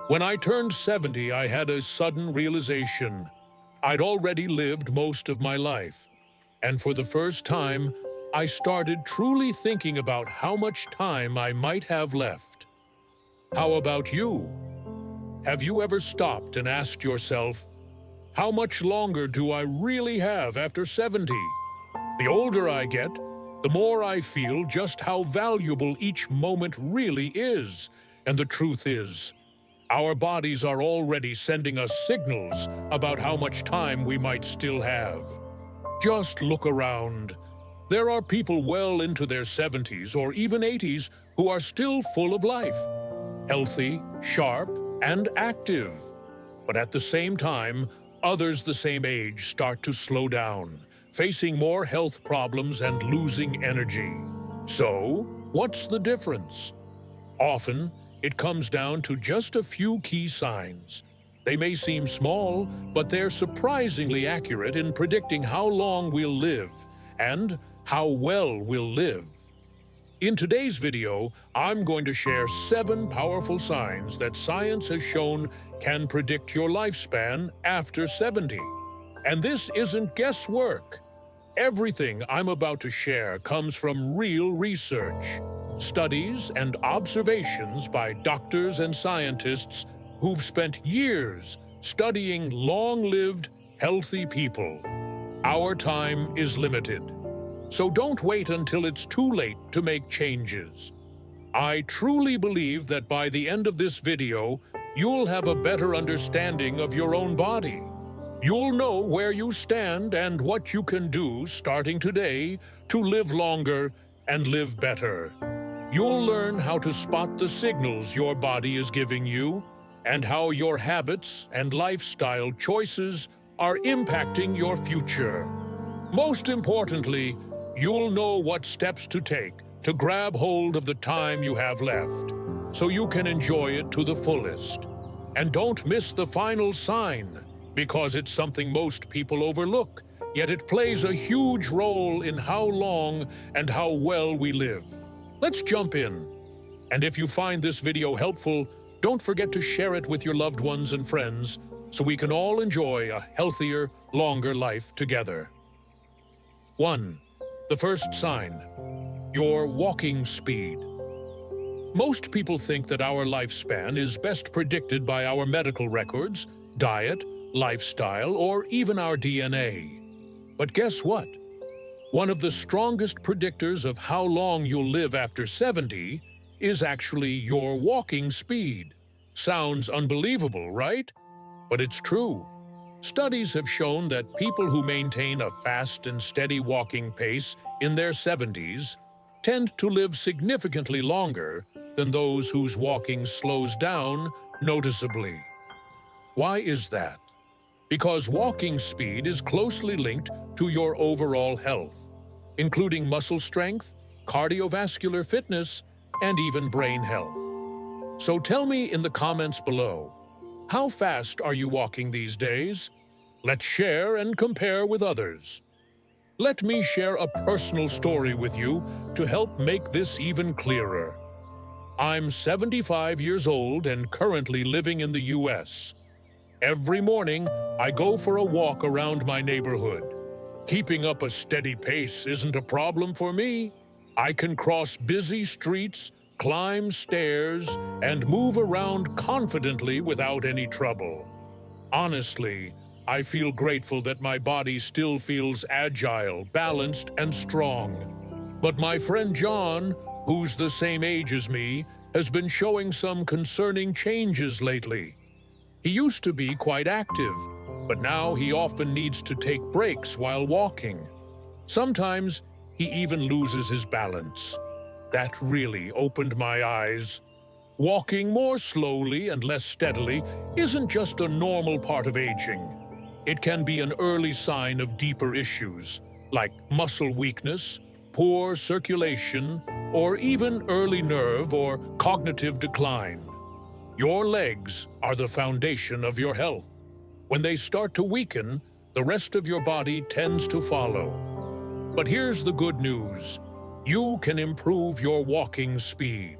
When I turned 70, I had a sudden realization. I'd already lived most of my life, and for the first time, I started truly thinking about how much time I might have left. How about you? Have you ever stopped and asked yourself, how much longer do I really have after 70? The older I get, the more I feel just how valuable each moment really is. And the truth is, our bodies are already sending us signals about how much time we might still have. Just look around. There are people well into their 70s or even 80s who are still full of life, healthy, sharp, and active. But at the same time, others the same age start to slow down, facing more health problems and losing energy. So, what's the difference? Often, it comes down to just a few key signs. They may seem small, but they're surprisingly accurate in predicting how long we'll live and how well we'll live. In today's video, I'm going to share 7 powerful signs that science has shown can predict your lifespan after 70. And this isn't guesswork. Everything I'm about to share comes from real research, studies and observations by doctors and scientists who've spent years studying long-lived, healthy people. Our time is limited, so don't wait until it's too late to make changes. I truly believe that by the end of this video, you'll have a better understanding of your own body. You'll know where you stand and what you can do starting today to live longer and live better. You'll learn how to spot the signals your body is giving you and how your habits and lifestyle choices are impacting your future. Most importantly, you'll know what steps to take to grab hold of the time you have left, so you can enjoy it to the fullest. And don't miss the final sign, because it's something most people overlook, yet it plays a huge role in how long and how well we live. Let's jump in. And if you find this video helpful, don't forget to share it with your loved ones and friends so we can all enjoy a healthier, longer life together. 1. The first sign: your walking speed. Most people think that our lifespan is best predicted by our medical records, diet, lifestyle, or even our DNA. But guess what? One of the strongest predictors of how long you'll live after 70 is actually your walking speed. Sounds unbelievable, right? But it's true. Studies have shown that people who maintain a fast and steady walking pace in their 70s tend to live significantly longer than those whose walking slows down noticeably. Why is that? Because walking speed is closely linked to your overall health, including muscle strength, cardiovascular fitness, and even brain health. So tell me in the comments below, how fast are you walking these days? Let's share and compare with others. Let me share a personal story with you to help make this even clearer. I'm 75 years old and currently living in the US. Every morning, I go for a walk around my neighborhood. Keeping up a steady pace isn't a problem for me. I can cross busy streets, climb stairs, and move around confidently without any trouble. Honestly, I feel grateful that my body still feels agile, balanced, and strong. But my friend John, who's the same age as me, has been showing some concerning changes lately. He used to be quite active, but now he often needs to take breaks while walking. Sometimes he even loses his balance. That really opened my eyes. Walking more slowly and less steadily isn't just a normal part of aging. It can be an early sign of deeper issues, like muscle weakness, poor circulation, or even early nerve or cognitive decline. Your legs are the foundation of your health. When they start to weaken, the rest of your body tends to follow. But here's the good news. You can improve your walking speed.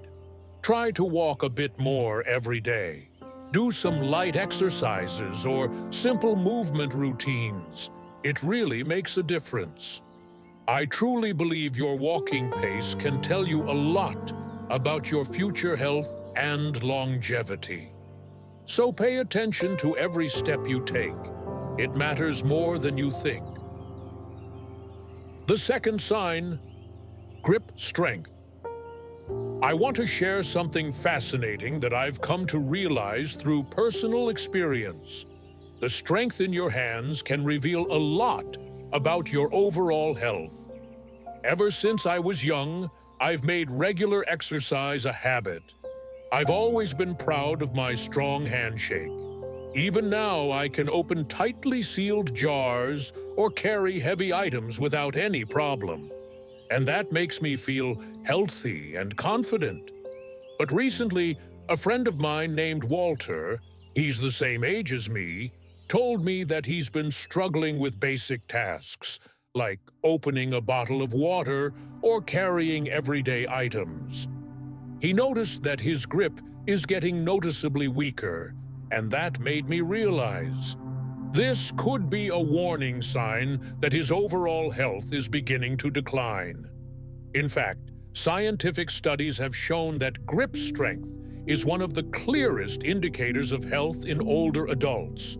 Try to walk a bit more every day. Do some light exercises or simple movement routines. It really makes a difference. I truly believe your walking pace can tell you a lot about your future health and longevity. So pay attention to every step you take. It matters more than you think. The second sign, grip strength. I want to share something fascinating that I've come to realize through personal experience. The strength in your hands can reveal a lot about your overall health. Ever since I was young, I've made regular exercise a habit. I've always been proud of my strong handshake. Even now, I can open tightly sealed jars or carry heavy items without any problem. And that makes me feel healthy and confident. But recently, a friend of mine named Walter, he's the same age as me, told me that he's been struggling with basic tasks, like opening a bottle of water or carrying everyday items. He noticed that his grip is getting noticeably weaker, and that made me realize this could be a warning sign that his overall health is beginning to decline. In fact, scientific studies have shown that grip strength is one of the clearest indicators of health in older adults.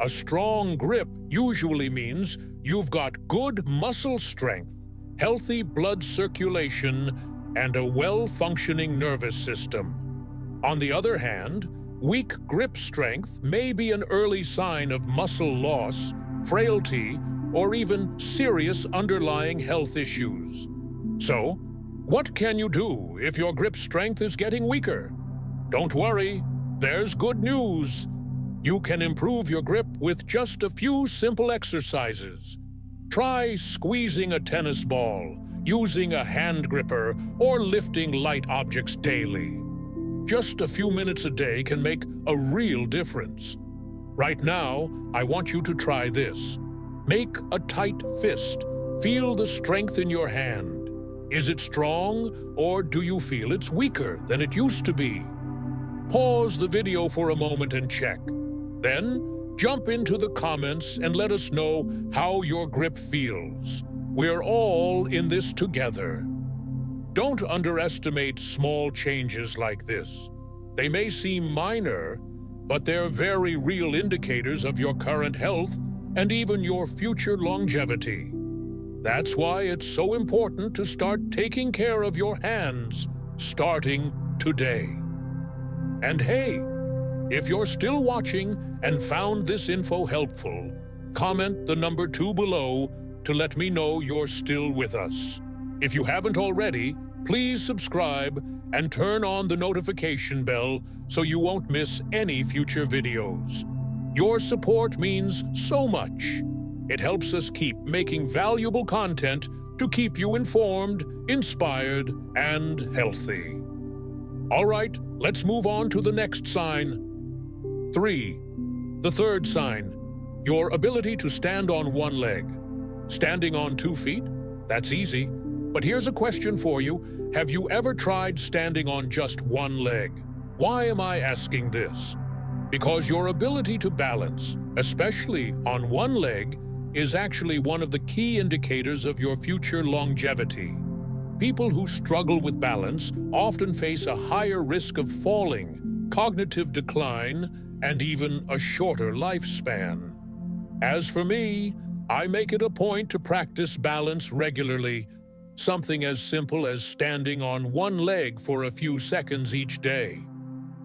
A strong grip usually means you've got good muscle strength, healthy blood circulation, and a well-functioning nervous system. On the other hand, weak grip strength may be an early sign of muscle loss, frailty, or even serious underlying health issues. So, what can you do if your grip strength is getting weaker? Don't worry, there's good news. You can improve your grip with just a few simple exercises. Try squeezing a tennis ball, using a hand gripper, or lifting light objects daily. Just a few minutes a day can make a real difference. Right now, I want you to try this. Make a tight fist. Feel the strength in your hand. Is it strong, or do you feel it's weaker than it used to be? Pause the video for a moment and check. Then, jump into the comments and let us know how your grip feels. We're all in this together. Don't underestimate small changes like this. They may seem minor, but they're very real indicators of your current health and even your future longevity. That's why it's so important to start taking care of your hands, starting today. And hey, if you're still watching and found this info helpful, comment the number 2 below to let me know you're still with us. If you haven't already, please subscribe and turn on the notification bell so you won't miss any future videos. Your support means so much. It helps us keep making valuable content to keep you informed, inspired, and healthy. All right, let's move on to the next sign. 3. The third sign, your ability to stand on one leg. Standing on 2 feet? That's easy. But here's a question for you. Have you ever tried standing on just one leg? Why am I asking this? Because your ability to balance, especially on one leg, is actually one of the key indicators of your future longevity. People who struggle with balance often face a higher risk of falling, cognitive decline, and even a shorter lifespan. As for me, I make it a point to practice balance regularly, something as simple as standing on one leg for a few seconds each day.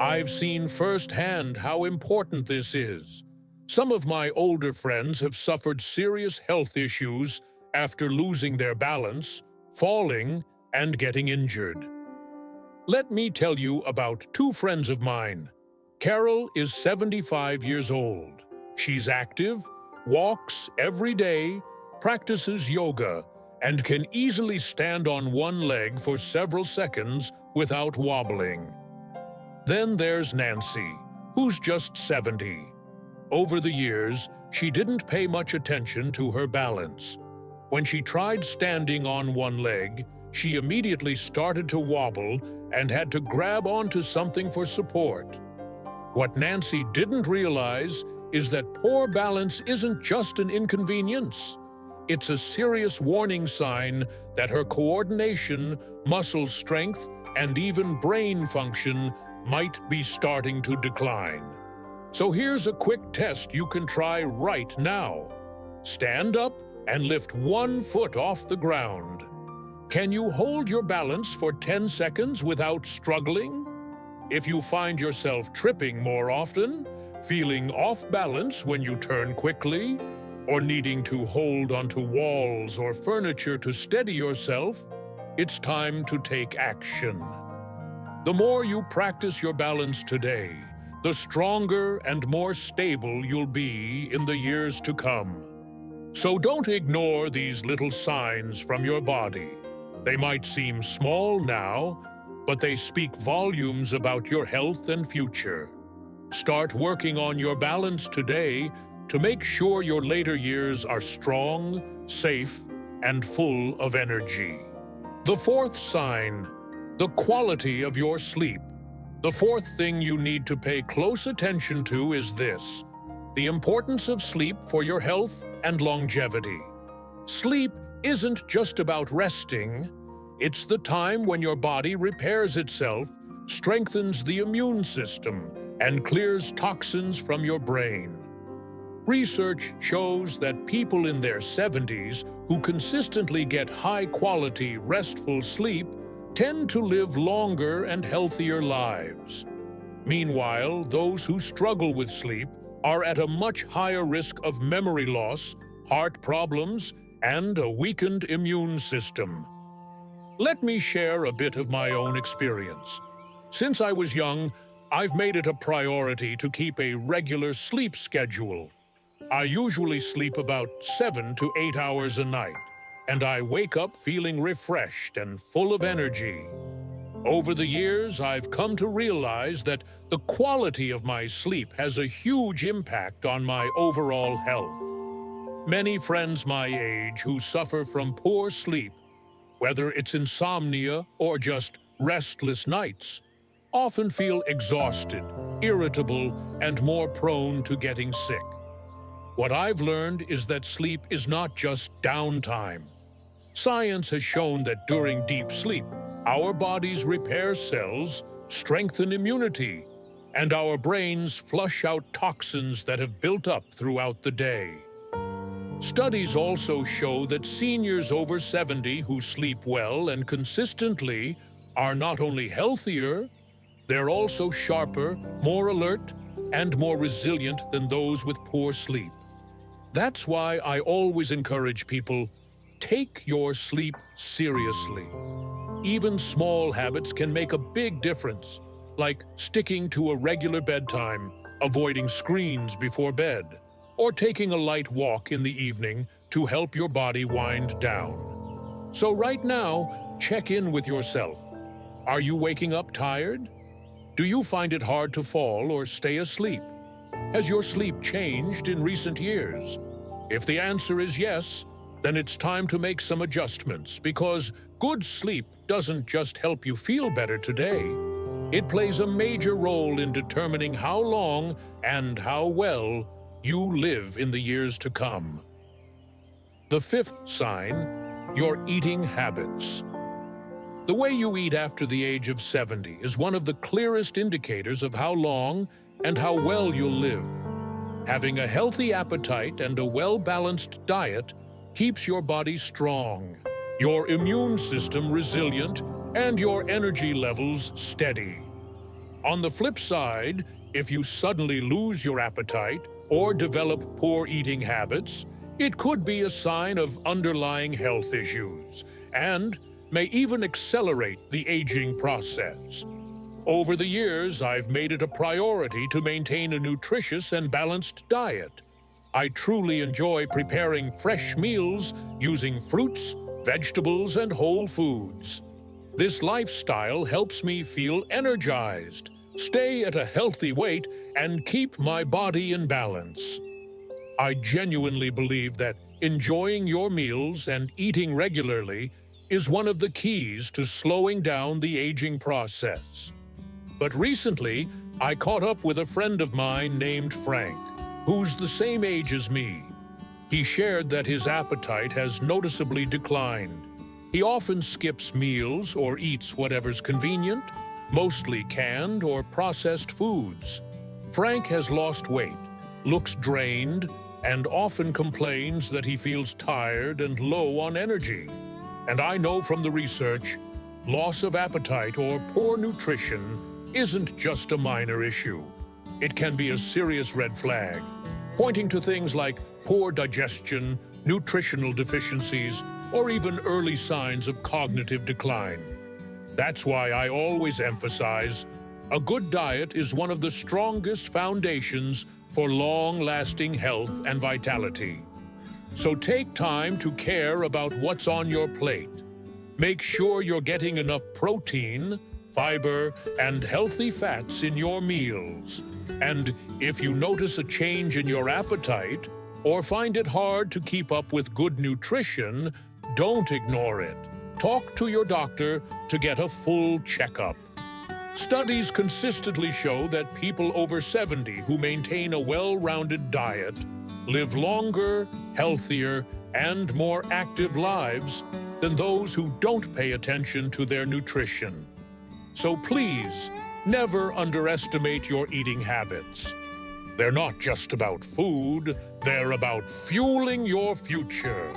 I've seen firsthand how important this is. Some of my older friends have suffered serious health issues after losing their balance, falling, and getting injured. Let me tell you about 2 friends of mine. Carol is 75 years old. She's active, walks every day, practices yoga, and can easily stand on one leg for several seconds without wobbling. Then there's Nancy, who's just 70. Over the years, she didn't pay much attention to her balance. When she tried standing on one leg, she immediately started to wobble and had to grab onto something for support. What Nancy didn't realize is that poor balance isn't just an inconvenience. It's a serious warning sign that her coordination, muscle strength, and even brain function might be starting to decline. So here's a quick test you can try right now. Stand up and lift 1 foot off the ground. Can you hold your balance for 10 seconds without struggling? If you find yourself tripping more often, feeling off balance when you turn quickly, or needing to hold onto walls or furniture to steady yourself, it's time to take action. The more you practice your balance today, the stronger and more stable you'll be in the years to come. So don't ignore these little signs from your body. They might seem small now, but they speak volumes about your health and future. Start working on your balance today to make sure your later years are strong, safe, and full of energy. The fourth sign, the quality of your sleep. The fourth thing you need to pay close attention to is this: the importance of sleep for your health and longevity. Sleep isn't just about resting. It's the time when your body repairs itself, strengthens the immune system, and clears toxins from your brain. Research shows that people in their 70s who consistently get high-quality, restful sleep tend to live longer and healthier lives. Meanwhile, those who struggle with sleep are at a much higher risk of memory loss, heart problems, and a weakened immune system. Let me share a bit of my own experience. Since I was young, I've made it a priority to keep a regular sleep schedule. I usually sleep about 7 to 8 hours a night, and I wake up feeling refreshed and full of energy. Over the years, I've come to realize that the quality of my sleep has a huge impact on my overall health. Many friends my age who suffer from poor sleep, whether it's insomnia or just restless nights, often feel exhausted, irritable, and more prone to getting sick. What I've learned is that sleep is not just downtime. Science has shown that during deep sleep, our bodies repair cells, strengthen immunity, and our brains flush out toxins that have built up throughout the day. Studies also show that seniors over 70 who sleep well and consistently are not only healthier, they're also sharper, more alert, and more resilient than those with poor sleep. That's why I always encourage people, take your sleep seriously. Even small habits can make a big difference, like sticking to a regular bedtime, avoiding screens before bed, or taking a light walk in the evening to help your body wind down. So right now, check in with yourself. Are you waking up tired? Do you find it hard to fall or stay asleep? Has your sleep changed in recent years? If the answer is yes, then it's time to make some adjustments, because good sleep doesn't just help you feel better today. It plays a major role in determining how long and how well you live in the years to come. The fifth sign, your eating habits. The way you eat after the age of 70 is one of the clearest indicators of how long and how well you'll live. Having a healthy appetite and a well-balanced diet keeps your body strong, your immune system resilient, and your energy levels steady. On the flip side, if you suddenly lose your appetite or develop poor eating habits, it could be a sign of underlying health issues and may even accelerate the aging process. Over the years, I've made it a priority to maintain a nutritious and balanced diet. I truly enjoy preparing fresh meals using fruits, vegetables, and whole foods. This lifestyle helps me feel energized, stay at a healthy weight, and keep my body in balance. I genuinely believe that enjoying your meals and eating regularly is one of the keys to slowing down the aging process. But recently, I caught up with a friend of mine named Frank, who's the same age as me. He shared that his appetite has noticeably declined. He often skips meals or eats whatever's convenient, mostly canned or processed foods. Frank has lost weight, looks drained, and often complains that he feels tired and low on energy. And I know from the research, loss of appetite or poor nutrition isn't just a minor issue. It can be a serious red flag, pointing to things like poor digestion, nutritional deficiencies, or even early signs of cognitive decline. That's why I always emphasize a good diet is one of the strongest foundations for long-lasting health and vitality. So take time to care about what's on your plate. Make sure you're getting enough protein, fiber, and healthy fats in your meals. And if you notice a change in your appetite or find it hard to keep up with good nutrition, don't ignore it. Talk to your doctor to get a full checkup. Studies consistently show that people over 70 who maintain a well-rounded diet live longer, healthier, and more active lives than those who don't pay attention to their nutrition. So please, never underestimate your eating habits. They're not just about food, they're about fueling your future.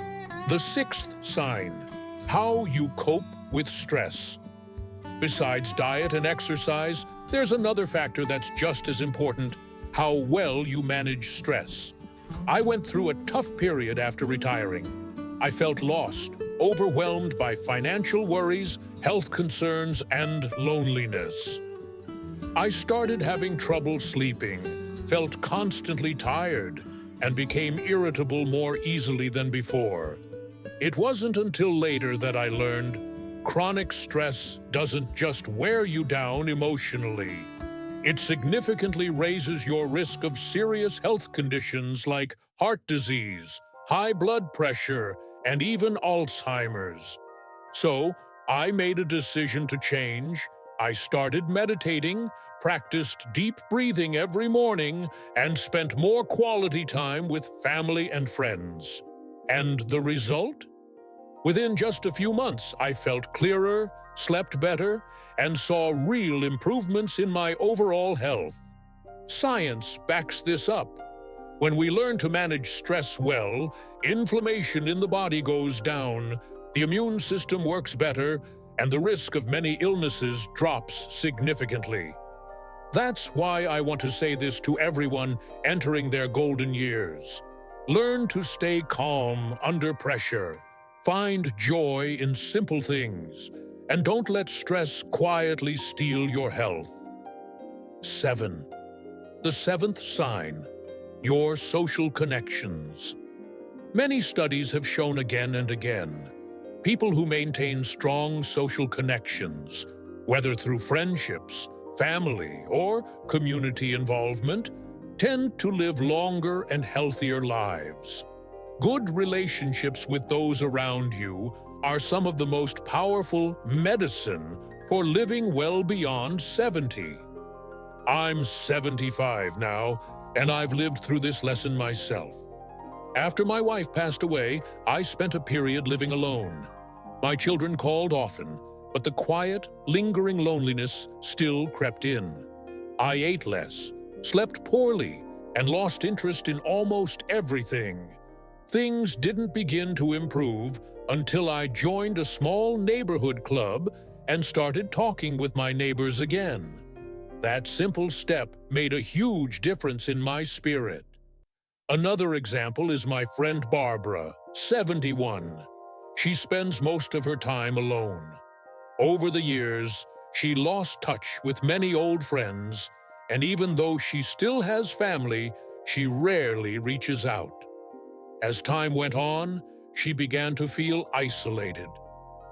The sixth sign, how you cope with stress. Besides diet and exercise, there's another factor that's just as important, how well you manage stress. I went through a tough period after retiring. I felt lost, overwhelmed by financial worries, health concerns, and loneliness. I started having trouble sleeping, felt constantly tired, and became irritable more easily than before. It wasn't until later that I learned chronic stress doesn't just wear you down emotionally. It significantly raises your risk of serious health conditions like heart disease, high blood pressure, and even Alzheimer's. So, I made a decision to change. I started meditating, practiced deep breathing every morning, and spent more quality time with family and friends. And the result? Within just a few months, I felt clearer, slept better, and saw real improvements in my overall health. Science backs this up. When we learn to manage stress well, inflammation in the body goes down, the immune system works better, and the risk of many illnesses drops significantly. That's why I want to say this to everyone entering their golden years. Learn to stay calm under pressure. Find joy in simple things, and don't let stress quietly steal your health. 7. The seventh sign, your social connections. Many studies have shown again and again, people who maintain strong social connections, whether through friendships, family, or community involvement, tend to live longer and healthier lives. Good relationships with those around you are some of the most powerful medicine for living well beyond 70. I'm 75 now, and I've lived through this lesson myself. After my wife passed away, I spent a period living alone. My children called often, but the quiet, lingering loneliness still crept in. I ate less, slept poorly, and lost interest in almost everything. Things didn't begin to improve until I joined a small neighborhood club and started talking with my neighbors again. That simple step made a huge difference in my spirit. Another example is my friend Barbara, 71. She spends most of her time alone. Over the years, she lost touch with many old friends, and even though she still has family, she rarely reaches out. As time went on, she began to feel isolated.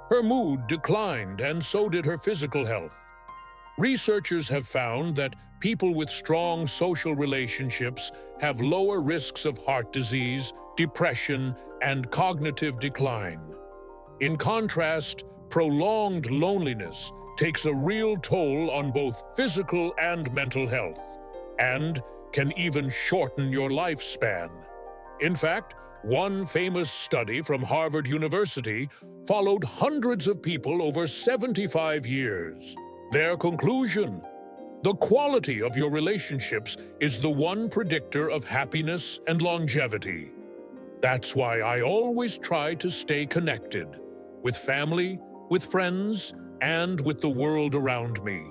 Her mood declined, and so did her physical health. Researchers have found that people with strong social relationships have lower risks of heart disease, depression, and cognitive decline. In contrast, prolonged loneliness takes a real toll on both physical and mental health, and can even shorten your lifespan. In fact, one famous study from Harvard University followed hundreds of people over 75 years. Their conclusion: the quality of your relationships is the one predictor of happiness and longevity. That's why I always try to stay connected with family, with friends, and with the world around me.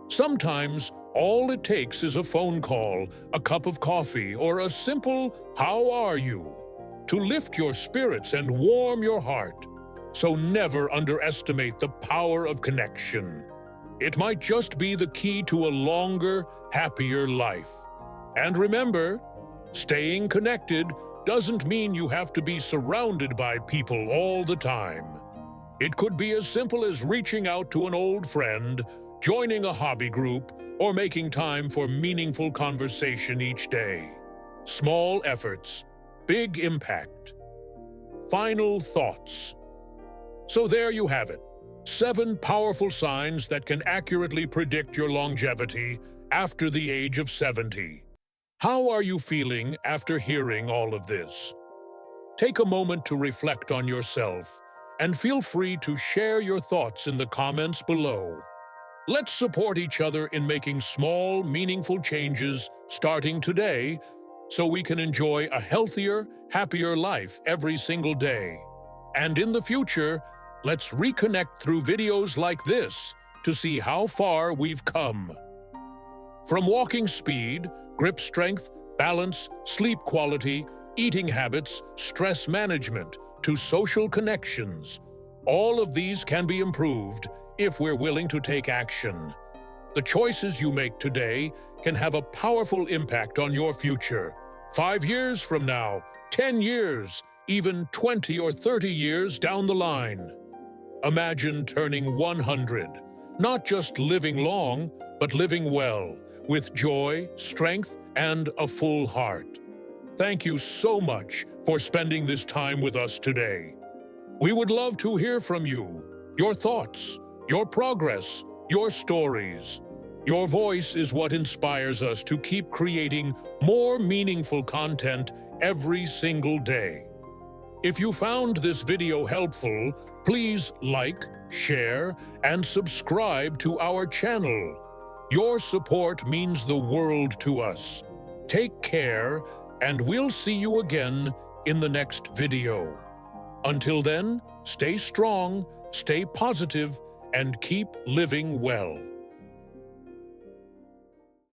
Sometimes, all it takes is a phone call, a cup of coffee, or a simple "How are you?" to lift your spirits and warm your heart. So never underestimate the power of connection. It might just be the key to a longer, happier life. And remember, staying connected doesn't mean you have to be surrounded by people all the time. It could be as simple as reaching out to an old friend, joining a hobby group, or making time for meaningful conversation each day. Small efforts, big impact. Final thoughts. So there you have it. 7 powerful signs that can accurately predict your longevity after the age of 70. How are you feeling after hearing all of this? Take a moment to reflect on yourself, and feel free to share your thoughts in the comments below. Let's support each other in making small, meaningful changes starting today so we can enjoy a healthier, happier life every single day. And in the future, let's reconnect through videos like this to see how far we've come. From walking speed, grip strength, balance, sleep quality, eating habits, stress management, to social connections, all of these can be improved if we're willing to take action. The choices you make today can have a powerful impact on your future. 5 years from now, 10 years, even 20 or 30 years down the line. Imagine turning 100, not just living long, but living well, with joy, strength, and a full heart. Thank you so much for spending this time with us today. We would love to hear from you, your thoughts, your progress, your stories. Your voice is what inspires us to keep creating more meaningful content every single day. If you found this video helpful, please like, share, and subscribe to our channel. Your support means the world to us. Take care, and we'll see you again in the next video. Until then, stay strong, stay positive, and keep living well.